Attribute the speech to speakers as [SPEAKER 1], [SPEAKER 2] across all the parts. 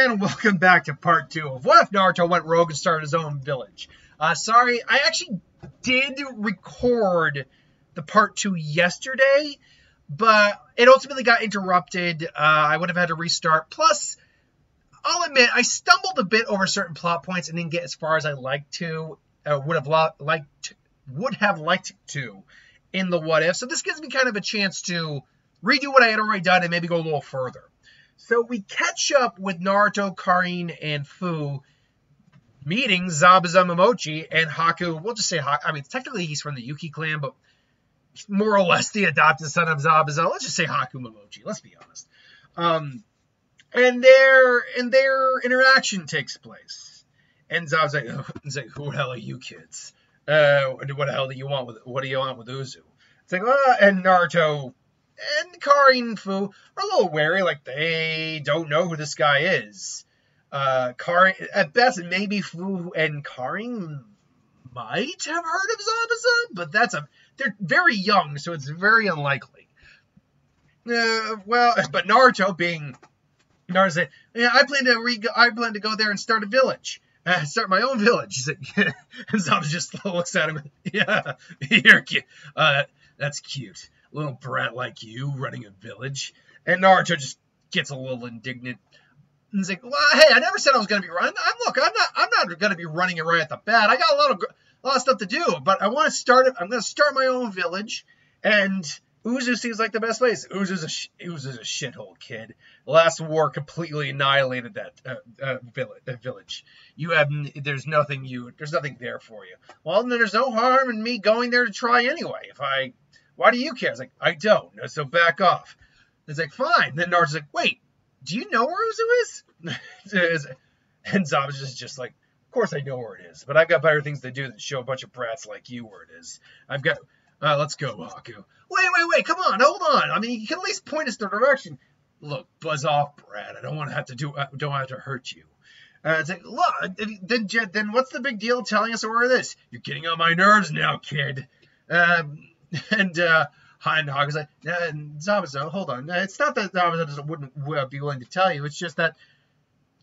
[SPEAKER 1] And welcome back to part 2 of What If Naruto Went Rogue and Started His Own Village. Sorry, I actually did record the part 2 yesterday, but it ultimately got interrupted. I would have had to restart. Plus, I'll admit, I stumbled a bit over certain plot points and didn't get as far as I liked to, would have liked to in the What If. So this gives me kind of a chance to redo what I had already done and maybe go a little further. So we catch up with Naruto, Karin, and Fu meeting Zabuza, Momochi, and Haku. We'll just say Haku. I mean, technically he's from the Yuki clan, but he's more or less the adopted son of Zabuza. Let's just say Haku Momochi. Let's be honest. And their interaction takes place. And Zabuza's like, who the hell are you kids? What the hell do you want with Uzu? It's like, and Naruto and Karin and Fu are a little wary, like they don't know who this guy is. Karin, at best, maybe Fu and Karin might have heard of Zabuza, but they're very young, so it's very unlikely. But Naruto said, yeah, I plan to go there and start a village. Start my own village. He's like, and Zabuza just looks at him. Yeah, you're cute. That's cute. A little brat like you running a village. And Naruto just gets a little indignant. And he's like, well, hey, I never said I was going to be running. I'm not going to be running it right at the bat. I got a lot of stuff to do, but I want to start it. I'm going to start my own village. And Uzu seems like the best place. Uzu's a shithole, kid. The last war completely annihilated that village. There's nothing there for you. Well, then there's no harm in me going there to try anyway. Why do you care? It's like, I don't. So back off. It's like, fine. Then Naruto's like, wait, do you know where Uzu is? And Zabuza's just like, of course I know where it is, but I've got better things to do than show a bunch of brats like you where it is. Let's go, Haku. Wait, come on, hold on. I mean, you can at least point us the direction. Look, buzz off, brat. I don't want to have to hurt you. It's like, look, then what's the big deal telling us where it is? You're getting on my nerves now, kid. And Haku's like, Zabuza, hold on. It's not that Zabuza wouldn't be willing to tell you. It's just that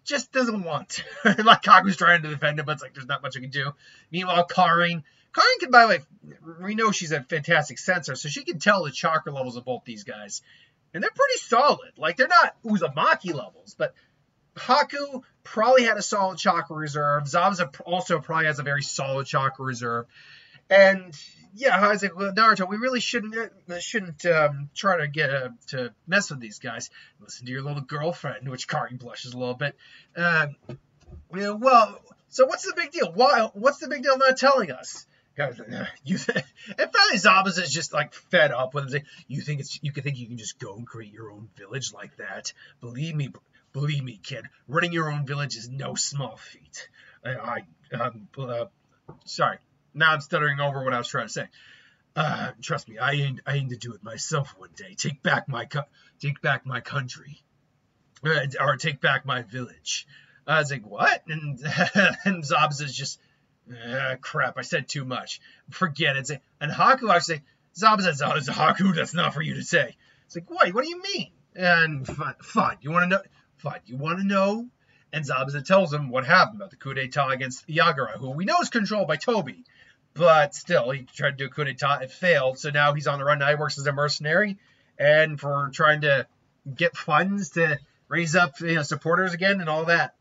[SPEAKER 1] just doesn't want. Like Haku's trying to defend him, but it's like there's not much I can do. Meanwhile, Karin can, by the way, we know she's a fantastic sensor, so she can tell the chakra levels of both these guys. And they're pretty solid. Like, they're not Uzumaki levels, but Haku probably had a solid chakra reserve. Zabuza also probably has a very solid chakra reserve. And yeah, I was like, well, Naruto, we really shouldn't try to get to mess with these guys. Listen to your little girlfriend, which Karin blushes a little bit. Well, so what's the big deal? What's the big deal not telling us? And finally, Zabuza is just like fed up with it. You think you can just go and create your own village like that? Believe me, kid. Running your own village is no small feat. Sorry. Now I'm stuttering over what I was trying to say. Trust me, I aim to do it myself one day. Take back my country, or take back my village. I was like, what? And Zabuza's just, crap. I said too much. Forget it. And Haku actually, Zabuza, Haku, that's not for you to say. It's like, what? What do you mean? And fine. You want to know? Fine. You want to know? And Zabuza tells him what happened about the coup d'etat against Yagura, who we know is controlled by Toby. But still, he tried to do a coup d'etat. It failed. So now he's on the run. Now he works as a mercenary. And for trying to get funds to raise up supporters again and all that.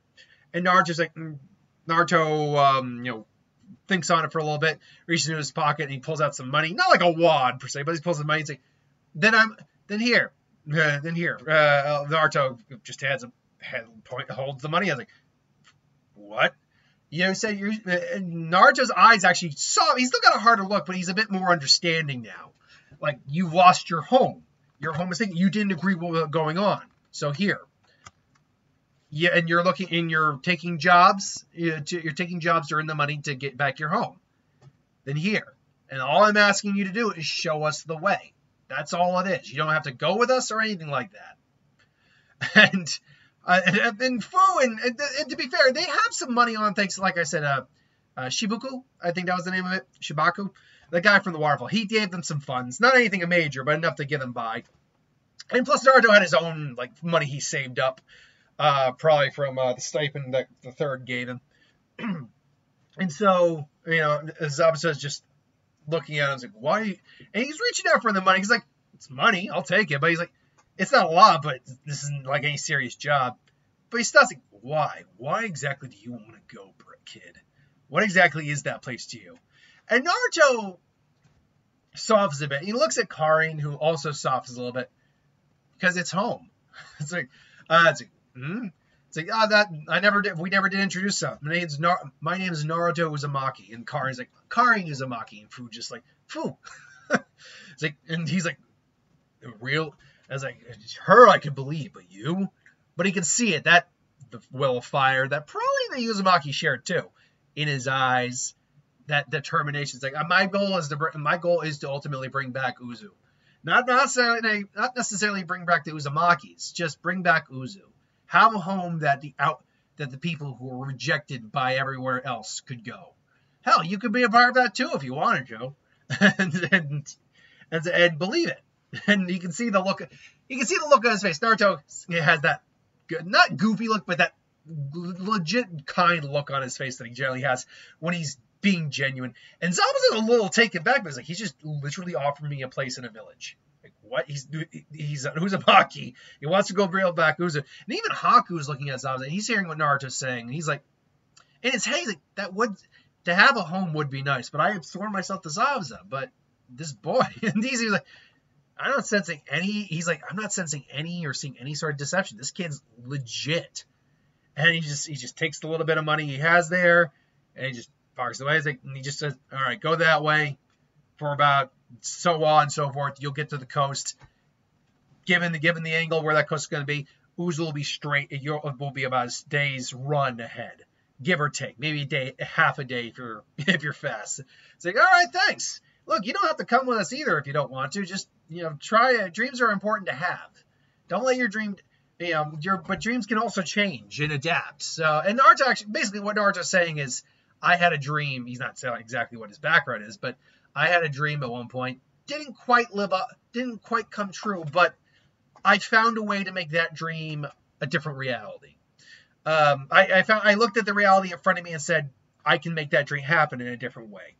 [SPEAKER 1] And Naruto thinks on it for a little bit, reaches into his pocket, and he pulls out some money. Not like a wad, per se, but he pulls the money and says, then here. Naruto just holds the money. I was like, what? Said Naruto's eyes actually saw. He's still got a harder look, but he's a bit more understanding now. Like, you lost your home. Your home is thinking you didn't agree with what was going on. So here. Yeah, and you're taking jobs. You're taking jobs to earn the money to get back your home. Then here. And all I'm asking you to do is show us the way. That's all it is. You don't have to go with us or anything like that. And Fu, and to be fair, they have some money on, thanks to, like I said, Shibuku, I think that was the name of it, Shibaku, the guy from the waterfall. He gave them some funds, not anything major, but enough to get them by. And plus, Naruto had his own money he saved up. probably from the stipend that the third gave him. And so, Zabuza's just looking at him, he's like, why? And he's reaching out for the money. He's like, it's money, I'll take it. But he's like, it's not a lot, but this isn't like any serious job. But he starts like, why? Why exactly do you want to go, kid? What exactly is that place to you? And Naruto softens a bit. He looks at Karin, who also softens a little bit, because it's home. It's like, It's like, we never did introduce him. My name is Naruto Uzumaki, and Karin's like, Karin Uzumaki, and Fu just like, Fu. It's like, and he's like, real. I was like, her I could believe, but you? But he can see it, that the will of fire that probably the Uzumaki shared too, in his eyes. That determination. It's like, my goal is to ultimately bring back Uzu, not necessarily bring back the Uzumakis, just bring back Uzu. Have a home that the people who were rejected by everywhere else could go. Hell, you could be a part of that too if you wanted, Joe, and believe it. And you can see the look. You can see the look on his face. Naruto has that good, not goofy look, but that legit kind look on his face that he generally has when he's being genuine. And Zabuza's a little taken back, but he's like, he's just literally offered me a place in a village. Like, what? He's Uzumaki. He wants to go bring back Uzu. And even Haku is looking at Zabuza, and he's hearing what Naruto's saying, and he's like, in his head, he's like, to have a home would be nice, but I have sworn myself to Zabuza, but this boy, and he's like, I'm not sensing any or seeing any sort of deception. This kid's legit. And he just takes the little bit of money he has there, and he just parks away. And he just says, all right, go that way for about so on and so forth. You'll get to the coast. Given the angle where that coast is going to be, Uzu will be straight. It will be about a day's run ahead, give or take. Maybe half a day if you're fast. It's like, all right, thanks. Look, you don't have to come with us either if you don't want to. Just, try it. Dreams are important to have. Don't let your dream, but dreams can also change and adapt. So, and Naruto actually, basically what Naruto's saying is, I had a dream. He's not saying exactly what his background is, but I had a dream at one point. Didn't quite come true, but I found a way to make that dream a different reality. I looked at the reality in front of me and said, I can make that dream happen in a different way.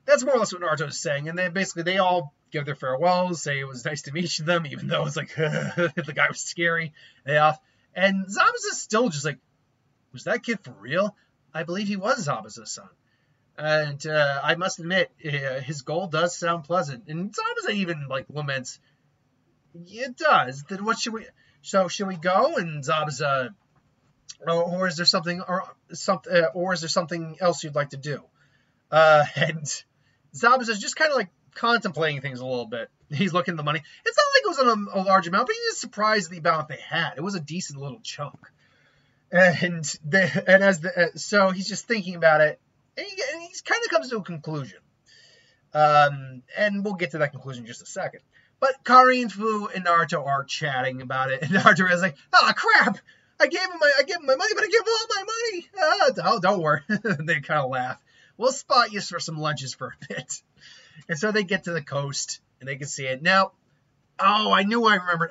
[SPEAKER 1] That's more or less what Naruto is saying. And then basically they all give their farewells, say it was nice to meet them, even though it's like, the guy was scary. They off. And Zabuza's still just like, was that kid for real? I believe he was Zabuza's son. And I must admit, his goal does sound pleasant. And Zabuza even laments, it does. Then what should we? So should we go? And Zabuza, or is there something, or is there something else you'd like to do? And Zabuza's just kind of contemplating things a little bit. He's looking at the money. It's not like it was on a large amount, but he's surprised at the amount they had. It was a decent little chunk. So he's just thinking about it, and he kind of comes to a conclusion. And we'll get to that conclusion in just a second. But Karin, Fu, and Naruto are chatting about it, and Naruto is like, "Oh crap! I gave him my money, but I gave him all my money." Oh, don't worry. They kind of laugh. We'll spot you for some lunches for a bit. And so they get to the coast, and they can see it. Now, I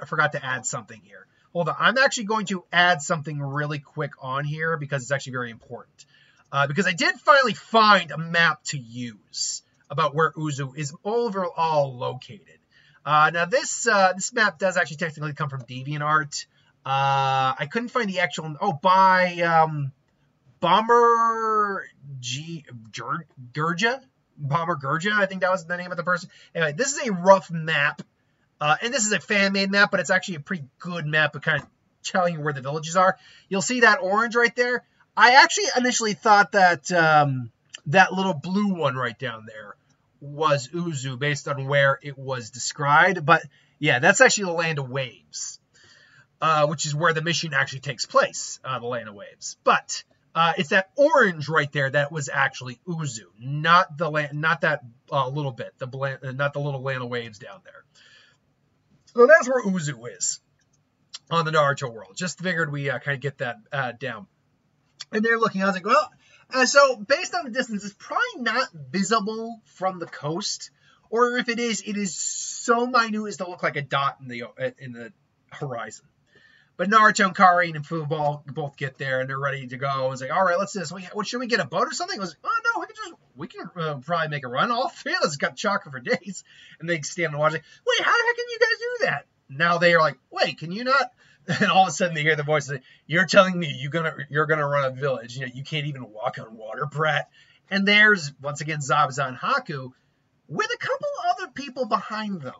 [SPEAKER 1] forgot to add something here. Hold on. I'm actually going to add something really quick on here because it's actually very important. Because I did finally find a map to use about where Uzu is overall located. Now, this map does actually technically come from DeviantArt. I couldn't find the actual... by Bomber Gurja? Bomber Gurja, I think that was the name of the person. Anyway, this is a rough map. And this is a fan-made map, but it's actually a pretty good map of kind of telling you where the villages are. You'll see that orange right there. I actually initially thought that that little blue one right down there was Uzu based on where it was described. But yeah, that's actually the Land of Waves, which is where the mission actually takes place, the Land of Waves. But it's that orange right there that was actually Uzu, not that little bit, not the little Land of Waves down there. So that's where Uzu is on the Naruto world. Just figured we kind of get that down. And they're looking, I was like, well, so based on the distance, it's probably not visible from the coast. Or if it is so minute as to look like a dot in the horizon. But Naruto and Karin and Fu both get there, and they're ready to go. It's like, all right, let's do this. What, should we get a boat or something? It was, oh, no, we can probably make a run. All three of us got chakra for days. And they stand and watch, like, wait, how the heck can you guys do that? Now they are like, wait, can you not? And all of a sudden they hear the voice say, you're telling me you're gonna run a village. You can't even walk on water, brat. And there's, once again, Zabuza and Haku with a couple other people behind them.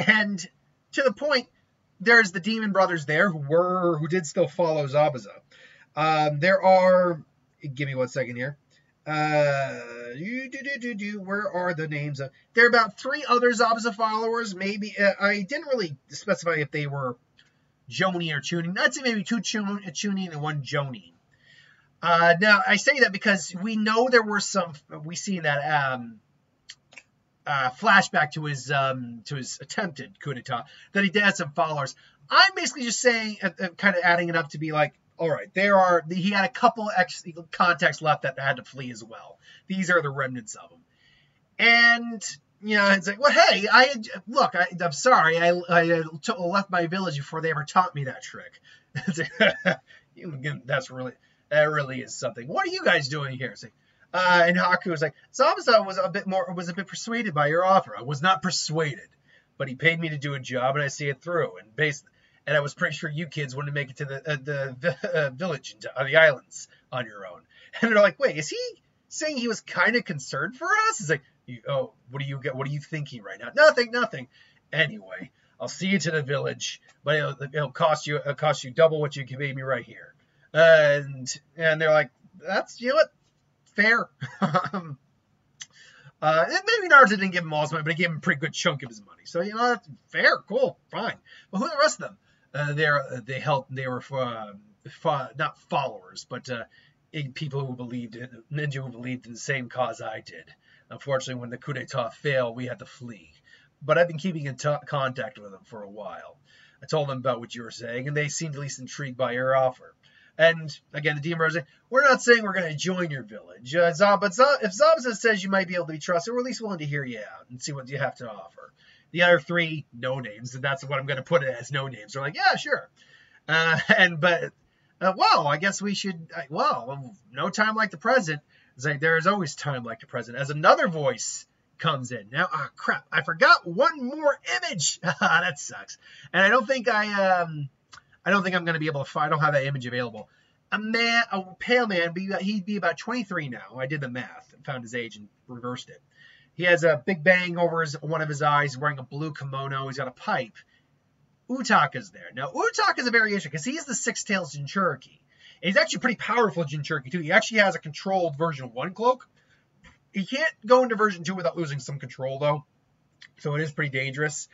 [SPEAKER 1] And to the point, there's the Demon Brothers there who did still follow Zabuza. There are, give me 1 second here. Where are the names of? There are about 3 other Zabuza followers. Maybe I didn't really specify if they were Jonin or Chunin. I'd say maybe 2 Chunin and 1 Jonin. Now I say that because we know there were some. We see that flashback to his attempted coup d'état that he did have some followers. I'm basically just saying, kind of adding it up to be like, all right, he had a couple contacts left that had to flee as well. These are the remnants of them. And, it's like, well, hey, I'm sorry. I left my village before they ever taught me that trick. That really is something. What are you guys doing here? It's like, and Haku was like, Zabuza was a bit persuaded by your offer. I was not persuaded, but he paid me to do a job, and I see it through. And I was pretty sure you kids wouldn't make it to the village, on the islands, on your own. And they're like, wait, is he saying he was kind of concerned for us? It's like, what are you thinking right now? Nothing. Anyway, I'll see you to the village, but it'll cost you double what you gave me right here. And they're like, that's, what, fair. And maybe Naruto didn't give him all his money, but he gave him a pretty good chunk of his money. So, that's fair, cool, fine. But who are the rest of them? They were not followers, but people who believed in ninja who believed in the same cause I did. Unfortunately, when the coup d'état failed, we had to flee. But I've been keeping in contact with them for a while. I told them about what you were saying, and they seemed at least intrigued by your offer. And again, the Demon Brothers say, we're not saying we're going to join your village. But if Zabuza says you might be able to be trusted, we're at least willing to hear you out and see what you have to offer. The other 3, no names, and that's what I'm going to put it as, no names. They're like, yeah, sure. I guess we should, no time like the present. It's like, there is always time like the present. As another voice comes in. Now, crap, I forgot one more image. That sucks. And I don't think I'm going to be able to find, I don't have that image available. A pale man, he'd be about 23 now. I did the math and found his age and reversed it. He has a big bang over one of his eyes, wearing a blue kimono. He's got a pipe. Utaka's there. Now, Utaka's a variation because he's the Six-Tailed Jinchuriki. And he's actually pretty powerful Jinchuriki, too. He actually has a controlled version 1 cloak. He can't go into version 2 without losing some control, though. So it is pretty dangerous.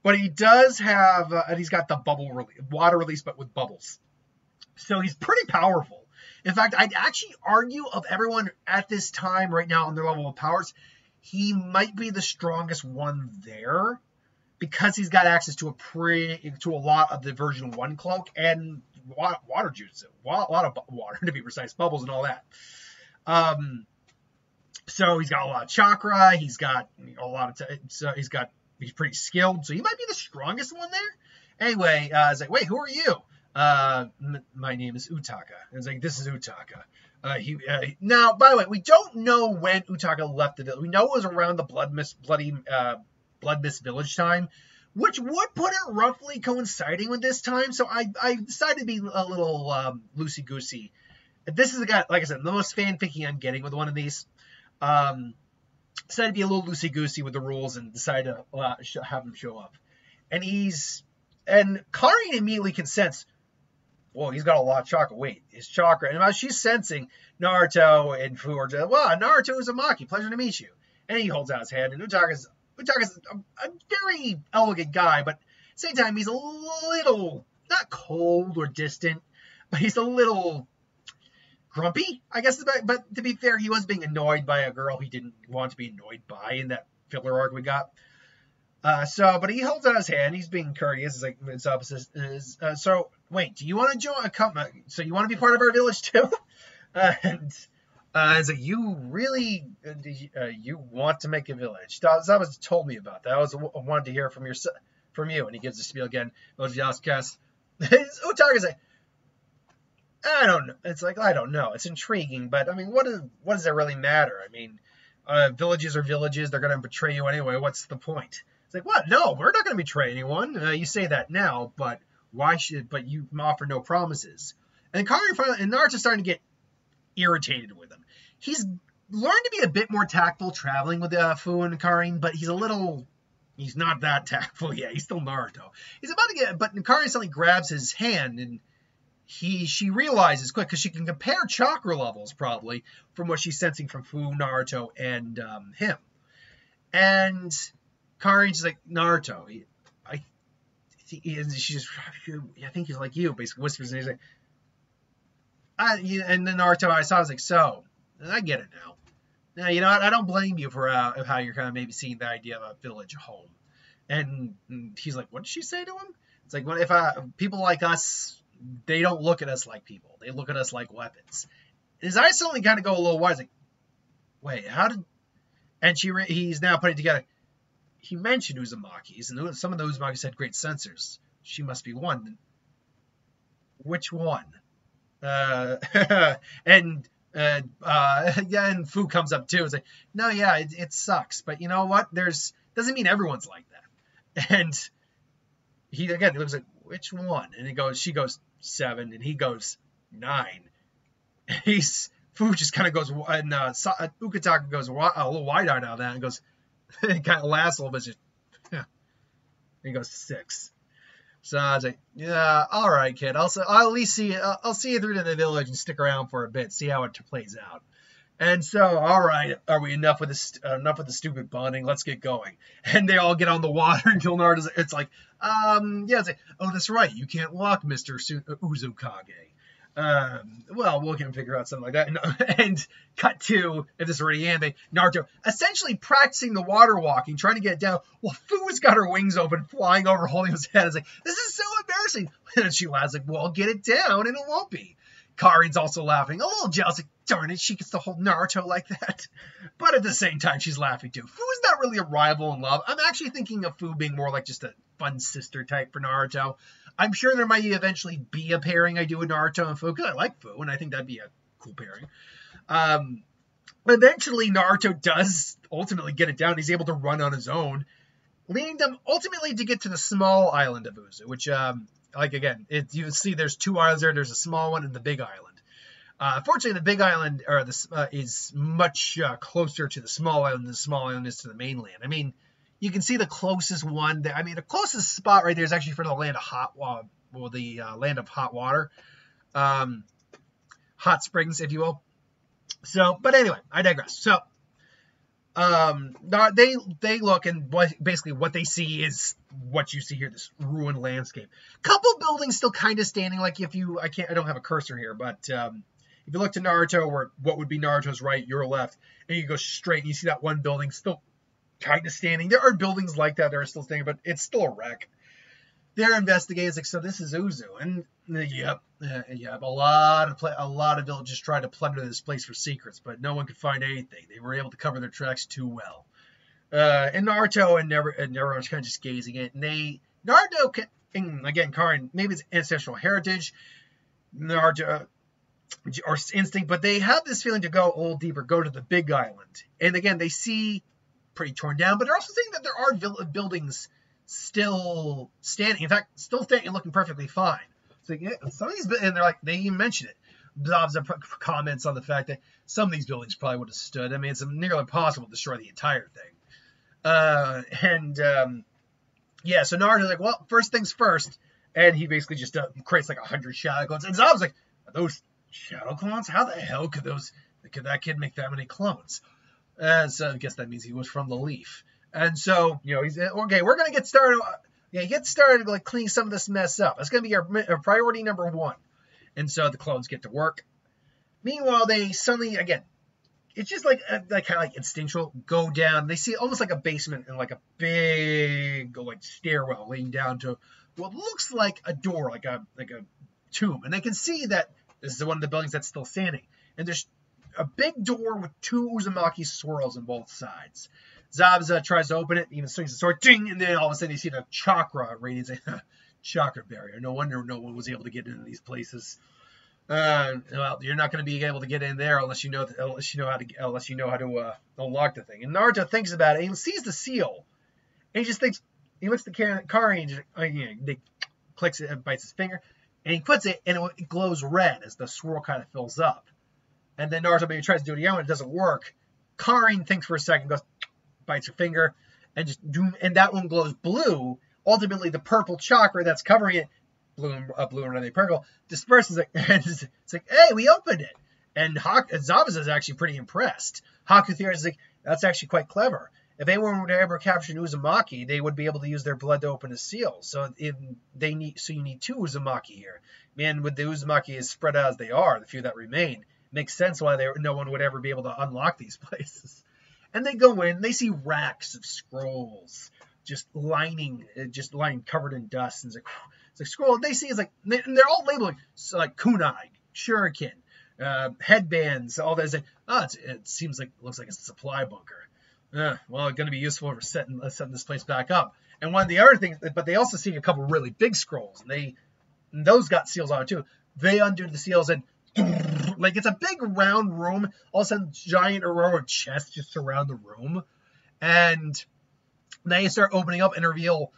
[SPEAKER 1] But he does have, and he's got the water release, but with bubbles. So he's pretty powerful. In fact, I'd actually argue of everyone at this time right now on their level of powers, he might be the strongest one there because he's got access to a lot of the version 1 cloak and water juice, a lot of water to be precise, bubbles and all that. So he's got a lot of chakra. He's got a lot of he's pretty skilled, so he might be the strongest one there. Anyway, I was like, wait, who are you? My name is Utaka. And it's like, this is Utaka. Now, by the way, we don't know when Utaka left the village. We know it was around the Blood Mist Village time, which would put it roughly coinciding with this time. So I decided to be a little loosey-goosey. This is the guy, like I said, the most fanficky I'm getting with one of these. Decided to be a little loosey-goosey with the rules and decided to have him show up. And Karin immediately can sense, whoa, he's got a lot of chakra. Wait, his chakra. And while she's sensing, Naruto and Fu are just, well, Naruto Uzumaki, pleasure to meet you. And he holds out his hand, and Utaka's a very elegant guy, but at the same time, he's a little, not cold or distant, but he's a little grumpy, I guess. But to be fair, he was being annoyed by a girl he didn't want to be annoyed by in that filler arc we got. But he holds out his hand. He's being courteous. It's like it's opposite. So wait, do you want to join? So you want to be part of our village too? And it's like, you really you want to make a village? Zabuza told me about that. I wanted to hear from your son. from you. And he gives the spiel again. Utaga's like, I don't know. It's like, I don't know. It's intriguing, but I mean, what does it really matter? I mean, villages are villages. They're going to betray you anyway. What's the point? It's like, what? No, we're not going to betray anyone. You say that now, but but you offer no promises. And Naruto's starting to get irritated with him. He's learned to be a bit more tactful traveling with Fu and Karin, but he's not that tactful yet. He's still Naruto. He's about to but Karin suddenly grabs his hand, and she realizes quick, because she can compare chakra levels probably from what she's sensing from Fu, Naruto, and him. And Karin's like, Naruto, I think he's like you, basically whispers, and he's like, and then Naruto, I was like, so, I get it now. Now, you know what, I don't blame you for how you're kind of maybe seeing the idea of a village home. And he's like, what did she say to him? It's like, well, if people like us, they don't look at us like people. They look at us like weapons. His eyes suddenly kind of go a little wide. He's like, wait, how did... And he's now putting together... He mentioned Uzumaki's, and some of the Uzumakis had great sensors. She must be one. Which one? Yeah, and Fu comes up too. It's like, no, yeah, it sucks. But you know what? Doesn't mean everyone's like that. And he looks like, which one? And she goes 7, and he goes 9. Fu just kind of goes, and Ukitaka goes a little wide-eyed on that and goes, and kind of laughs a little bit. Just, yeah. And he goes 6. So I was like, yeah, all right, kid. I'll at least I'll see you through to the village and stick around for a bit, see how it plays out. And so, all right, are we enough with the stupid bonding? Let's get going. And they all get on the water until Naruto's. It's like, it's like, oh, that's right, you can't walk, Mr. Uzukage. Well, we can figure out something like that. And cut to, if this is already anime, Naruto essentially practicing the water walking, trying to get it down, while Fu's got her wings open, flying over, holding his head. It's like, this is so embarrassing. And she laughs like, well, get it down, and it won't be. Karin's also laughing, a little jealous, like, darn it, she gets to hold Naruto like that. But at the same time, she's laughing too. Fu is not really a rival in love. I'm actually thinking of Fu being more like just a fun sister type for Naruto. I'm sure there might eventually be a pairing I do with Naruto and Fu, because I like Fu, and I think that'd be a cool pairing. Eventually, Naruto does ultimately get it down. He's able to run on his own, leading them ultimately to get to the small island of Uzu, which, you can see there's 2 islands there. There's a small one and the big island. Fortunately, the big island is much closer to the small island than the small island is to the mainland. I mean, you can see the closest one. The closest spot right there is actually for the land of land of hot water, hot springs, if you will. So, but anyway, I digress. So, they look, and basically what they see is what you see here, this ruined landscape. Couple buildings still kind of standing. Like I don't have a cursor here, but if you look to Naruto, or what would be Naruto's right, your left, and you go straight, and you see that one building still kind of standing. There are buildings like that are still standing, but it's still a wreck. They're investigating. It's like, so this is Uzu, and yep. A lot of villages tried to plunder this place for secrets, but no one could find anything. They were able to cover their tracks too well. And Naruto and everyone's kind of just gazing at it. And again, Karin, maybe it's ancestral heritage, Naruto, or instinct, but they have this feeling to go a little deeper, go to the big island. And again, they see pretty torn down, but they're also saying that there are buildings still standing. In fact, still standing and looking perfectly fine. So yeah, some of these, and they even mention it. Bob's comments on the fact that some of these buildings probably would have stood. I mean, it's nearly impossible to destroy the entire thing. So Naruto's like, well, first things first, and he basically just creates like 100 shadow clones. And Zob's like, are those shadow clones? How the hell could that kid make that many clones? So I guess that means he was from the Leaf. And so, he's okay. We're gonna get started. Get started like cleaning some of this mess up. That's gonna be our priority number 1. And so the clones get to work. Meanwhile, they suddenly, again, it's just like kind of like instinctual, go down. They see almost like a basement and like a big stairwell leading down to what looks like a door, like a tomb. And they can see that this is one of the buildings that's still standing. And there's a big door with 2 Uzumaki swirls on both sides. Zabuza tries to open it, even swings the sword, ding, and then all of a sudden you see the chakra radiance. Chakra barrier. No wonder no one was able to get into these places. Well, you're not going to be able to get in there unless you know how to unlock the thing. And Naruto thinks about it. And he sees the seal, and he just thinks. He looks at the car and he clicks it and bites his finger, and he puts it, and it glows red as the swirl kind of fills up. And then Naruto maybe tries to do it again, and it doesn't work. Karin thinks for a second, goes, bites her finger, and that one glows blue. Ultimately, the purple chakra that's covering it, blue and red purple, disperses it, and it's like, hey, we opened it. And Zabuza is actually pretty impressed. Haku theorizes like, that's actually quite clever. If anyone were to ever capture an Uzumaki, they would be able to use their blood to open a seal. So you need 2 Uzumaki here. Man, with the Uzumaki as spread out as they are, the few that remain, makes sense why no one would ever be able to unlock these places. And they go in, they see racks of scrolls just lining covered in dust. And it's like scroll. They see and they're all labeled like kunai, shuriken, headbands, all that. It looks like a supply bunker. Well, it's going to be useful for setting this place back up. And one of the other things, but they also see a couple really big scrolls, and those got seals on it too. They undo the seals, and like it's a big round room. All of a sudden, giant row of chests just surround the room, and they start opening up and reveal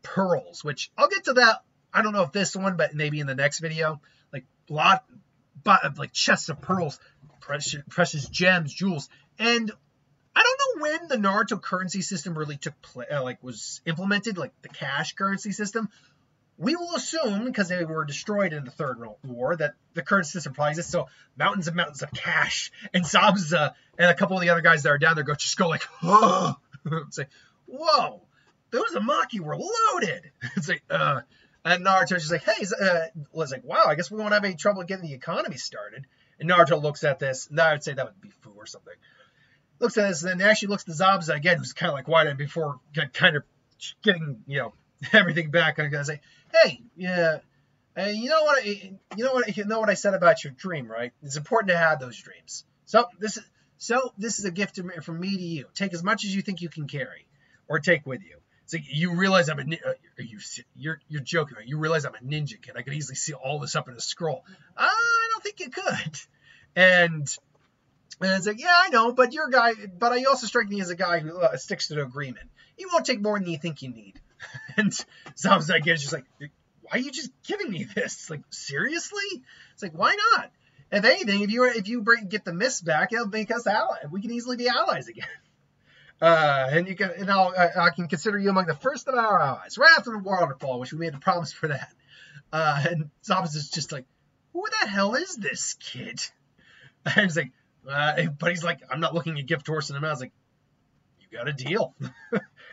[SPEAKER 1] pearls. Which I'll get to that. I don't know if this one, but maybe in the next video. Like chests of pearls, precious gems, jewels, and I don't know when the Naruto currency system really was implemented, like the cash currency system. We will assume, because they were destroyed in the Third World War, that the currency system probably exists. So mountains and mountains of cash. And Zabuza and a couple of the other guys that are down there just go like, oh. It's like, whoa, those Uzumaki were loaded. It's like, and Naruto's just like, hey, was like, wow, I guess we won't have any trouble getting the economy started. And Naruto looks at this, and I would say that would be Fu or something. Looks at this, and then actually looks at Zabuza again, who's kind of like wide-eyed before kind of getting, everything back. And I'm going to say, hey, yeah, you know what I said about your dream, right? It's important to have those dreams. So this is a gift from me to you. Take as much as you think you can carry, or take with you. It's like, you realize you're joking, right? You realize I'm a ninja kid. I could easily see all this up in a scroll. I don't think you could. And it's like, yeah, I know, but you're a guy, but I also strike me as a guy who sticks to the agreement. You won't take more than you think you need. And Zabuza again is just like, why are you just giving me this? Like, seriously? It's like, why not? If anything, if you get the mist back, it'll make us allies. We can easily be allies again. And I can consider you among the first of our allies, right after the waterfall, which we made a promise for that. And Zabuza's just like, who the hell is this kid? And he's like, but he's like, I'm not looking at gift horse in the mouth. I was like, you got a deal.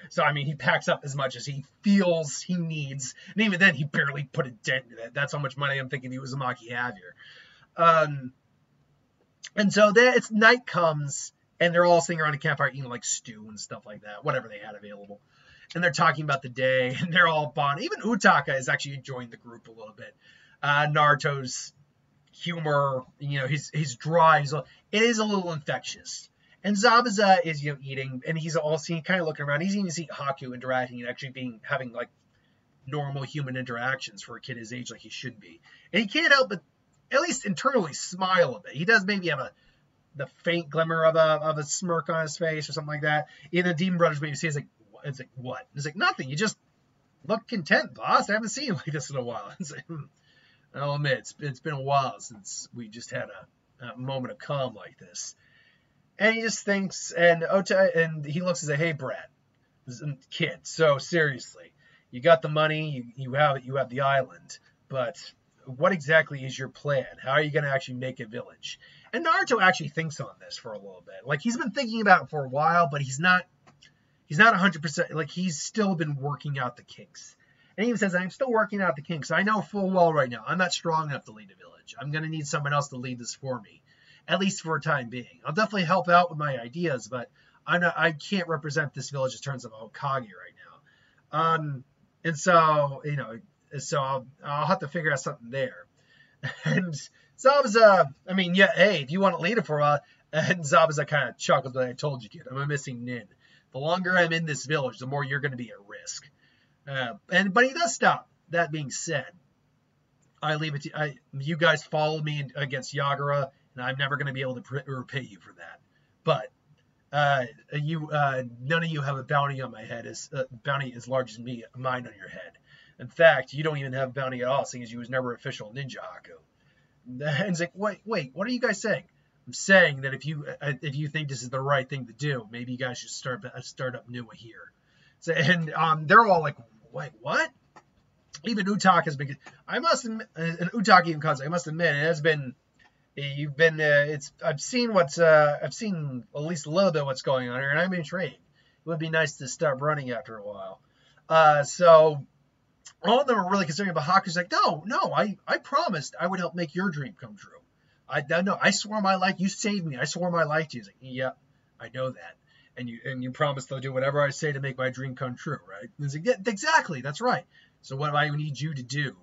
[SPEAKER 1] So, I mean, he packs up as much as he feels he needs. And even then, he barely put a dent in it. That's how much money I'm thinking the Uzumaki have here. And so it's night comes, and they're all sitting around a campfire eating like stew and stuff like that, whatever they had available. And they're talking about the day, and they're all bonding. Even Utaka is actually enjoying the group a little bit. Naruto's humor, he's dry. It is a little infectious. And Zabuza is, eating, and he's also kind of looking around. He's even seeing Haku interacting and actually having like normal human interactions for a kid his age, like he should be. And he can't help but, at least internally, smile a bit. He does maybe have the faint glimmer of a smirk on his face or something like that. Even the Demon Brothers maybe say, it's like, what? It's like, nothing. You just look content, boss. I haven't seen you like this in a while. It's like, I'll admit, it's been a while since we just had a moment of calm like this. And he just thinks, and he looks and says, hey, Brad, kid, so seriously, you got the money, you have the island, but what exactly is your plan? How are you going to actually make a village? And Naruto actually thinks on this for a little bit. Like, he's been thinking about it for a while, but he's not 100%, like, he's still been working out the kinks. And he even says, I'm still working out the kinks. I know full well right now, I'm not strong enough to lead a village. I'm going to need someone else to lead this for me. At least for a time being. I'll definitely help out with my ideas, but I can't represent this village in terms of a Hokage right now. And so, I'll have to figure out something there. And Zabuza, hey, if you want to lead it for a while, and Zabuza kind of chuckled when I told you, kid, I'm a missing nin. The longer I'm in this village, the more you're going to be at risk. But he does stop. That being said, I leave it to you guys followed me against Yagura, and I'm never going to be able to repay you for that. But none of you have a bounty on my head, bounty as large as mine on your head. In fact, you don't even have a bounty at all, seeing as you was never official ninja Haku. And it's like, wait, what are you guys saying? I'm saying that if you think this is the right thing to do, maybe you guys should start up new here. So, and they're all like, wait, what? Even Utaka has been. I must admit, and Utaka even calls. I must admit, it has been. You've been. I've seen at least a little bit of what's going on here, and I'm intrigued. It would be nice to stop running after a while. So all of them are really concerned about Haku's like, no, I promised I would help make your dream come true. I swore my life. You saved me. I swore my life to you. He's like, yeah, I know that. And you promised they'll do whatever I say to make my dream come true, right? And he's like, yeah, exactly, that's right. So what I need you to do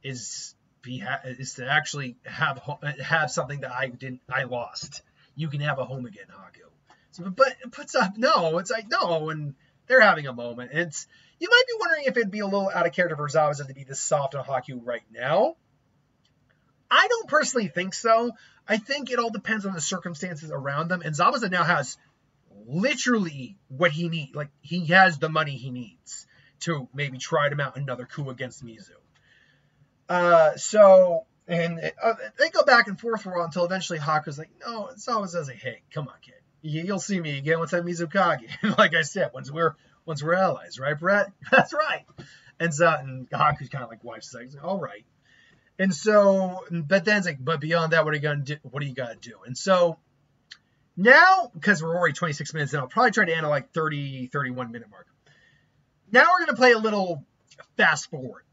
[SPEAKER 1] is to actually have something that I lost. You can have a home again, Haku. So, but it puts up it's like no, and they're having a moment. And you might be wondering if it'd be a little out of character for Zabuza to be this soft on Haku right now. I don't personally think so. I think it all depends on the circumstances around them. And Zabuza now has literally what he needs. Like, he has the money he needs to maybe try to mount another coup against Mizu. They go back and forth for a while until eventually Haku's like, no, Zabuza's like, hey, come on, kid. You'll see me again once I'm Mizukage. Like I said, once we're allies, right, Brett? That's right. And Haku's kind of like wipes his legs. All right. And so, but then it's like, but beyond that, what are you gonna do? What do you gotta do? And so now, because we're already 26 minutes in, I'll probably try to end at like 30, 31 minute mark. Now we're gonna play a little fast forward.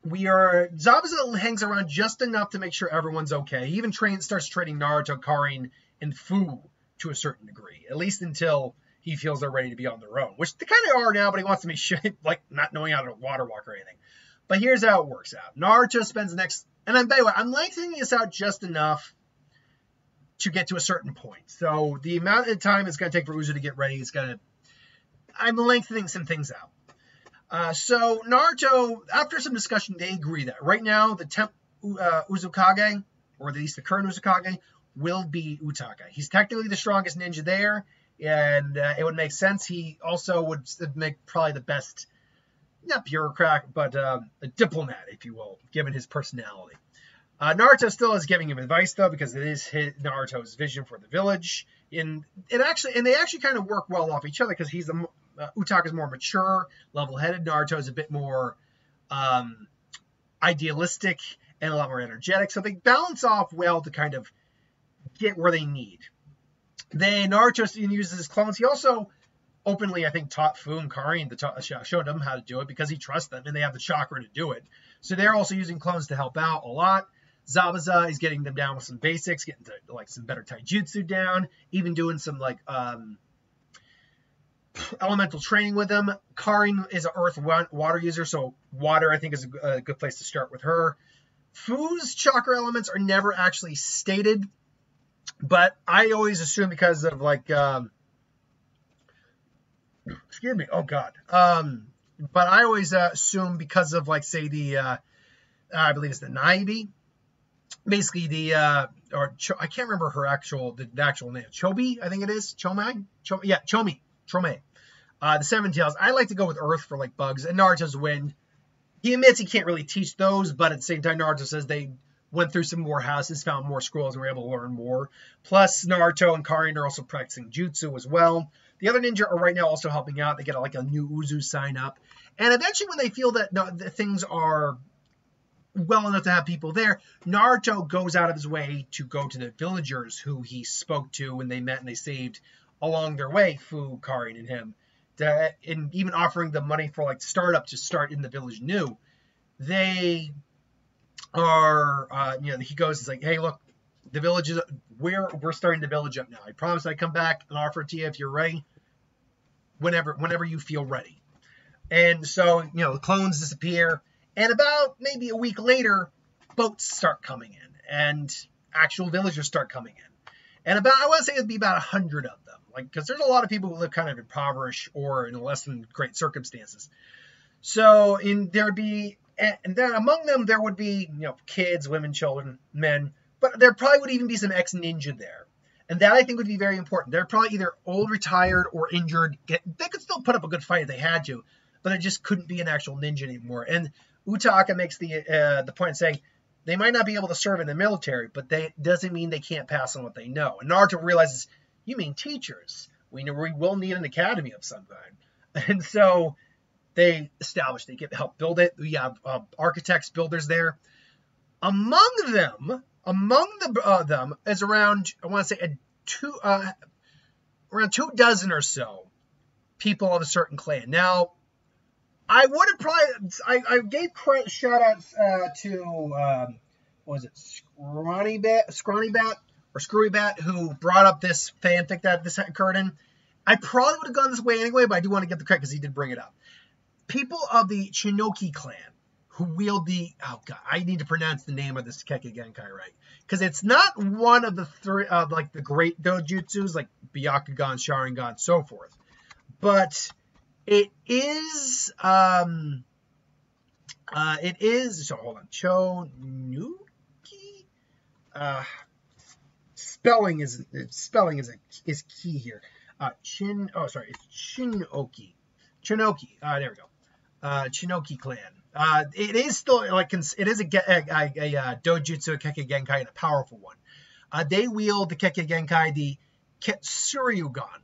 [SPEAKER 1] Zabuza hangs around just enough to make sure everyone's okay. He even starts training Naruto, Karin, and Fu to a certain degree, at least until he feels they're ready to be on their own, which they kind of are now, but he wants to make sure, like, not knowing how to water walk or anything. But here's how it works out. Naruto spends the next, and by the way, I'm lengthening this out just enough to get to a certain point. So the amount of time it's going to take for Uzu to get ready I'm lengthening some things out. So Naruto, after some discussion, they agree that right now the Uzukage, or at least the current Uzukage, will be Utaka. He's technically the strongest ninja there, and it would make sense. He also would make probably the best, not bureaucrat, but a diplomat, if you will, given his personality. Naruto still is giving him advice, though, because it is Naruto's vision for the village. And they actually kind of work well off each other, because Utaka's more mature, level-headed. Naruto's a bit more idealistic and a lot more energetic. So they balance off well to kind of get where they need. Naruto uses his clones. He also openly, I think, taught Fu and Karin, showed them how to do it because he trusts them and they have the chakra to do it. So they're also using clones to help out a lot. Zabuza is getting them down with some basics, getting to like some better taijutsu down, even doing some like elemental training with them. Karin is an earth water user, so water I think is a good place to start with her. Fu's chakra elements are never actually stated, but I always assume because of like excuse me, oh god. But I always assume because of like say the I believe it's the Naibi. Basically the I can't remember the actual name. Chobi, I think it is. Chomi. The Seven Tails. I like to go with Earth for like bugs, and Naruto's Wind. He admits he can't really teach those, but at the same time, Naruto says they went through some more houses, found more scrolls, and were able to learn more. Plus, Naruto and Karin are also practicing jutsu as well. The other ninja are right now also helping out. They get like a new Uzu sign up, and eventually, when they feel that things are well enough to have people there, Naruto goes out of his way to go to the villagers who he spoke to when they met and they saved along their way, Fu, Karin, and him, and even offering them money for like startup to start in the village new. They are, he goes, it's like, hey, look, the village is, we're starting the village up now. I promise I'd come back and offer it to you if you're ready, whenever you feel ready. And so, the clones disappear. And about maybe a week later, boats start coming in and actual villagers start coming in. And I want to say it'd be about 100 of them. Like, because there's a lot of people who live kind of impoverished or in less than great circumstances. So there'd be, and then among them there would be, kids, women, children, men, but there probably would even be some ex-ninja there. And that I think would be very important. They're probably either old, retired, or injured. They could still put up a good fight if they had to, but it just couldn't be an actual ninja anymore. And Utaka makes the point of saying they might not be able to serve in the military, but doesn't mean they can't pass on what they know. And Naruto realizes, you mean teachers? We will need an academy of some kind. And so they help build it. We have architects, builders there. Among them is around, I want to say, around 24 or so people of a certain clan. Now, I would have probably, I gave shout outs to, what was it, Scrawnybat, who brought up this fanfic that this occurred in. I probably would have gone this way anyway, but I do want to get the credit because he did bring it up. People of the Chinoki clan who wield I need to pronounce the name of this Kekkei Genkai right, because it's not one of the three like the great dojutsus like Byakugan, Sharingan, so forth, but it is so hold on, Chonuki, spelling is key here. It's Chinoki. There we go. Chinoki clan. It is still it is a dojutsu, a Kekkei Genkai, and a powerful one. They wield the Kekkei Genkai, the Ketsuryugan,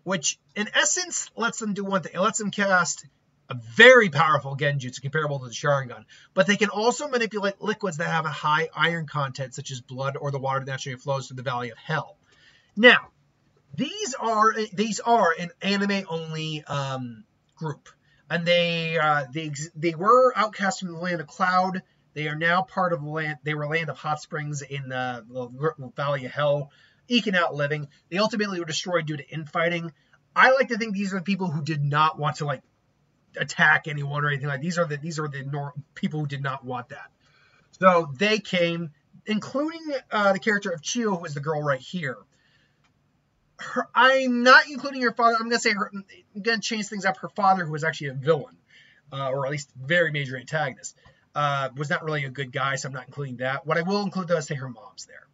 [SPEAKER 1] which in essence lets them do one thing. It lets them cast a very powerful genjutsu comparable to the Sharingan, but they can also manipulate liquids that have a high iron content, such as blood or the water that naturally flows through the Valley of Hell. Now, these are an anime only group. And they were outcast from the land of Cloud. They are now part of the land. They were land of hot springs in the Valley of Hell, eking out living. They ultimately were destroyed due to infighting. I like to think these are the people who did not want to attack anyone or anything like. These are the people who did not want that. So they came, including the character of Chio, who is the girl right here. I'm not including her father. I'm going to change things up. Her father, who was actually a villain, or at least very major antagonist, was not really a good guy, so I'm not including that. What I will include, though, is her mom's there.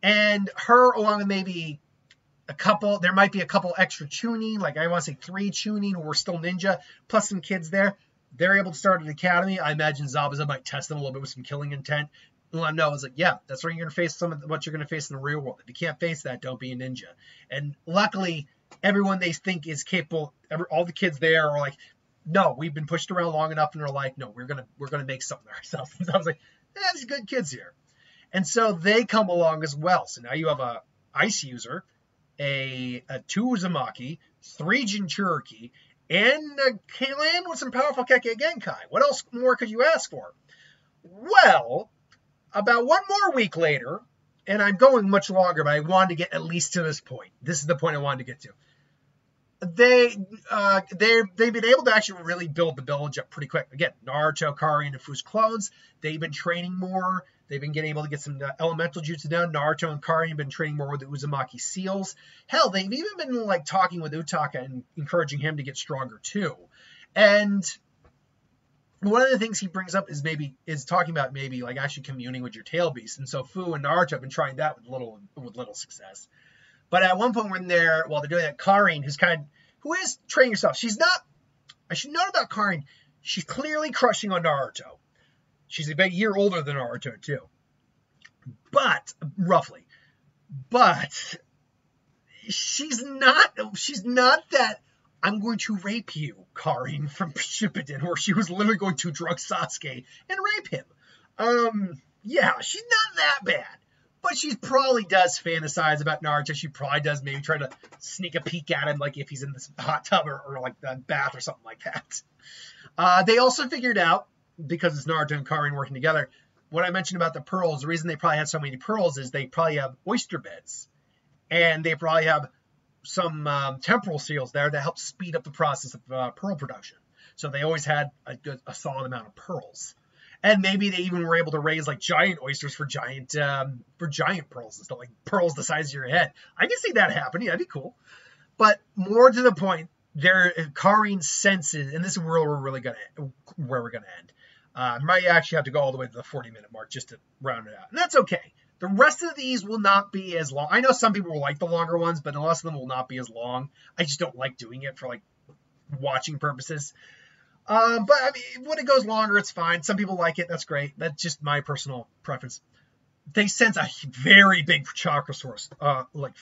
[SPEAKER 1] And her, along with maybe there might be a couple extra Chunin, like I want to say 3 Chunin who were still ninja, plus some kids there. They're able to start an academy. I imagine Zabuza might test them a little bit with some killing intent. Let them know, it's like, yeah, that's where you're going to face some of what you're going to face in the real world. If you can't face that, don't be a ninja. And luckily, everyone they think is capable, all the kids there are like, no, we've been pushed around long enough in our life. No, we're gonna make something of ourselves. And so I was like, there's good kids here. And so they come along as well. So now you have a ice user, a 2 Uzumaki, 3 Jinchuriki, and a clan with some powerful Kekkei Genkai. What else more could you ask for? Well, about one more week later, and I'm going much longer, but I wanted to get at least to this point. This is the point I wanted to get to. They've been able to actually really build the village up pretty quick. Again, Naruto, Karin, and Fu's clones, they've been training more. They've been getting able to get some elemental jutsu down. Naruto and Karin have been training more with the Uzumaki seals. Hell, they've even been talking with Utaka and encouraging him to get stronger too. And one of the things he brings up is talking about maybe actually communing with your tail beast. And so Fu and Naruto have been trying that with little success. But at one point while they're doing that, Karin, who is training herself, I should note about Karin, she's clearly crushing on Naruto. She's about a year older than Naruto too. But she's not that I'm going to rape you, Karin from Shippuden, where she was literally going to drug Sasuke and rape him. Yeah, she's not that bad. But she probably does fantasize about Naruto. She probably does maybe try to sneak a peek at him, if he's in this hot tub or the bath or something like that. They also figured out, because it's Naruto and Karin working together, what I mentioned about the pearls, the reason they probably had so many pearls is they probably have oyster beds. And they probably have some temporal seals there that help speed up the process of pearl production. So they always had a solid amount of pearls. And maybe they even were able to raise like giant oysters for giant pearls and stuff, like pearls the size of your head. I can see that happening. That'd be cool. But more to the point, Karine senses, and this is where we're really gonna end. Might actually have to go all the way to the 40-minute mark just to round it out, and that's okay. The rest of these will not be as long. I know some people will like the longer ones, but the rest of them will not be as long. I just don't like doing it for like watching purposes. But I mean, when it goes longer, it's fine. Some people like it. That's great. That's just my personal preference. They sense a very big chakra source, like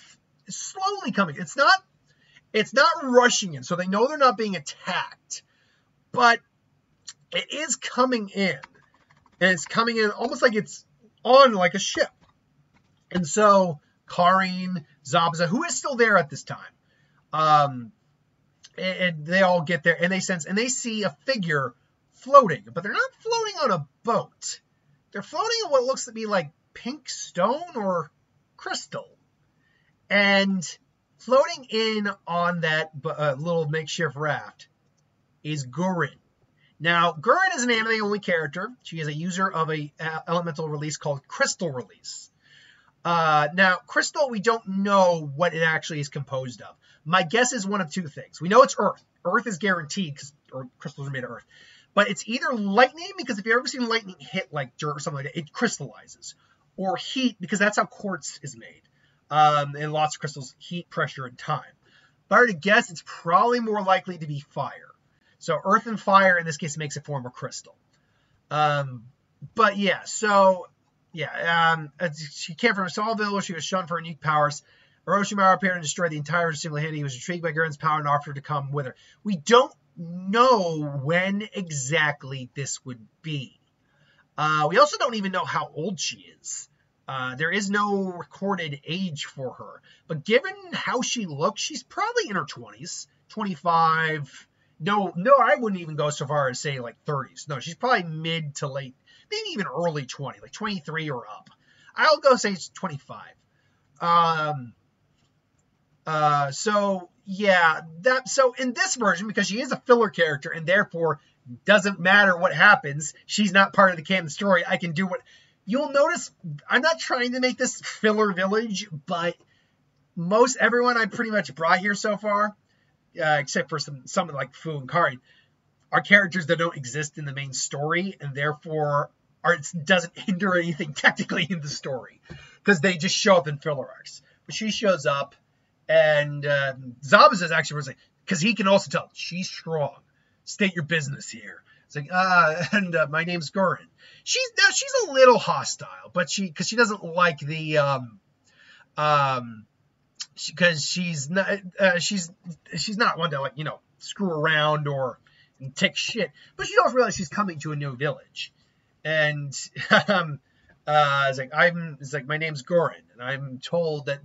[SPEAKER 1] slowly coming. It's not rushing in, so they know they're not being attacked, but it is coming in, and it's coming in almost like it's on like a ship. And so Karine, Zabuza, who is still there at this time, and they all get there, and they sense, and they see a figure floating, but they're not floating on a boat. They're floating on what looks to be like pink stone or crystal. And floating in on that little makeshift raft is Gurren. Now, Gurren is an anime-only character. She is a user of a elemental release called Crystal Release. Now, Crystal, we don't know what it actually is composed of. My guess is one of two things. We know it's Earth. Earth is guaranteed because crystals are made of Earth. But it's either lightning, because if you've ever seen lightning hit like dirt or something like that, it crystallizes. Or heat, because that's how quartz is made. And lots of crystals, heat, pressure, and time. If I were to guess, it's probably more likely to be fire. So Earth and fire, in this case, makes it form a crystal. But yeah, so... Yeah, she came from a small village. She was shunned for her unique powers. Orochimaru appeared and destroyed the entire single-handedly. He was intrigued by Gurren's power and offered to come with her. We don't know when exactly this would be. We also don't even know how old she is. There is no recorded age for her. But given how she looks, she's probably in her 20s, 25. No, I wouldn't even go so far as say like 30s. No, she's probably mid to late, maybe even early 20, like 23 or up. I'll go say it's 25. So yeah, so in this version, because she is a filler character and therefore doesn't matter what happens, she's not part of the canon story. I can do what you'll notice. I'm not trying to make this filler village, but most everyone I pretty much brought here so far, except for some like Fu and Kari, are characters that don't exist in the main story, and therefore it doesn't hinder anything technically in the story, because they just show up in filler arcs. But she shows up, and Zabuza is actually like, because he can also tell she's strong. State your business here. It's like, my name's Gurren. She's a little hostile, but because she doesn't like the because she's not one to like screw around or take shit, but she also realizes she's coming to a new village, and it's like my name's Gurren, and I'm told that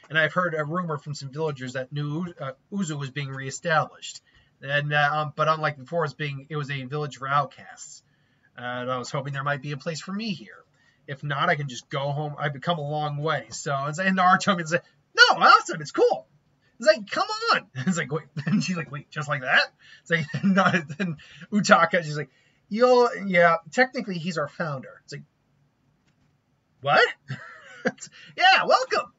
[SPEAKER 1] and I've heard a rumor from some villagers that New Uzu was being reestablished, and but unlike before, it was a village for outcasts, and I was hoping there might be a place for me here. If not, I can just go home. I've come a long way, so and Naruto is like, no, awesome, it's cool. It's like, come on. It's like, wait. And she's like, wait, just like that? It's like, no. And Utaka, she's like, yeah, technically he's our founder. It's like, what? Yeah, welcome.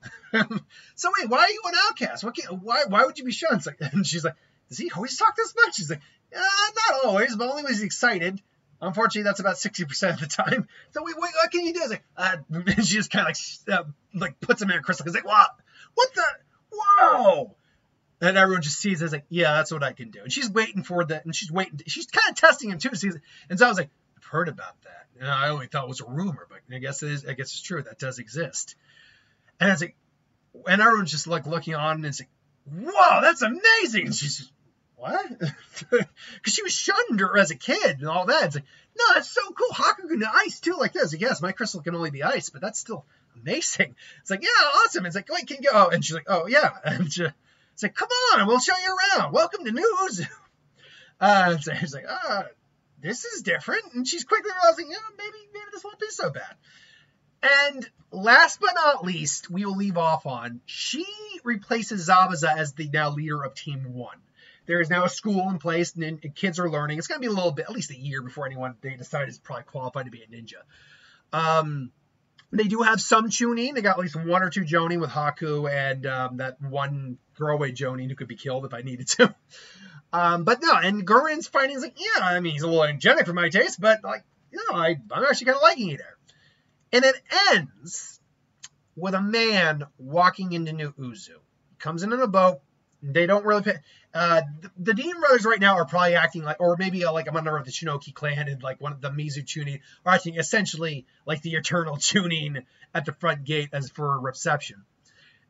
[SPEAKER 1] So wait, why are you an outcast? Why would you be shunned? Like, and she's like, does he always talk this much? She's like, not always, but only when he's excited. Unfortunately, that's about 60% of the time. So wait, what can you do? It's like, and she just kind of like puts him in a crystal. He's like, what? What the? Whoa! And everyone just sees it as like, yeah, that's what I can do. And she's waiting for that, and she's waiting. She's kind of testing him too. And so I was like, I've heard about that. And I only thought it was a rumor, but I guess it is. I guess it's true. That does exist. And I was like, and everyone's just like looking on, and it's like, whoa, that's amazing. And she's just, what? Because she was shunned her as a kid and all that. It's like, no, that's so cool. Haku can ice too, like this. Like, yes, my crystal can only be ice, but that's still amazing. It's like, yeah, awesome. It's like, wait, can you go? Oh, and she's like, oh yeah. And it's like, come on, we'll show you around. Welcome to New Uzu. So he's like, this is different. And she's quickly realizing, maybe this won't be so bad. And last but not least, we will leave off on, she replaces Zabuza as the now leader of Team 1. there is now a school in place, and kids are learning. It's going to be a little bit, at least a year before they decide is probably qualified to be a ninja. They do have some Chunin. They got at least 1 or 2 Jonin with Haku and that one throwaway Jonin who could be killed if I needed to. But no, and Guren's fighting is like, yeah, I mean, he's a little energetic for my taste, but like, you know, I'm actually kind of liking it there. And it ends with a man walking into New Uzu. He comes in a boat. They don't really pay. The Dean brothers right now are probably acting like, or maybe like a member of the Shinoki clan and like one of the Mizu Chunin are acting essentially like the eternal Chunin at the front gate as for reception.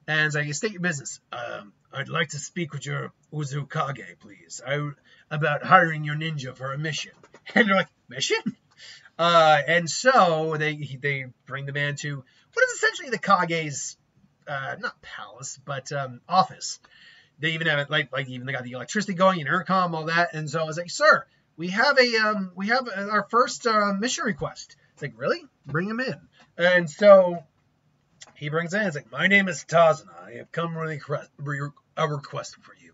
[SPEAKER 1] And it's like, you state your business. I'd like to speak with your Uzukage, please. About hiring your ninja for a mission. And they're like, mission? And so they bring the man to what is essentially the Kage's, not palace, but office. They even have it like even they got the electricity going, and intercom, all that. And so I was like, sir, we have our first mission request. It's like, really? Bring him in. And so he brings in. It's like, my name is Tazuna. I have come with a request for you.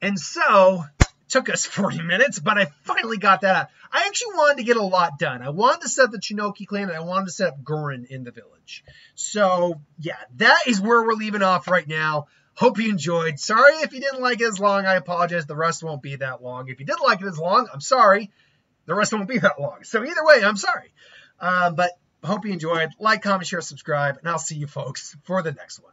[SPEAKER 1] And so it took us 40 minutes, but I finally got that out. I actually wanted to get a lot done. I wanted to set up the Shinoki clan, and I wanted to set up Guren in the village. So yeah, that is where we're leaving off right now. Hope you enjoyed. Sorry if you didn't like it as long. I apologize. The rest won't be that long. If you did like it as long, I'm sorry. The rest won't be that long. So either way, I'm sorry. But hope you enjoyed. Like, comment, share, subscribe, and I'll see you folks for the next one.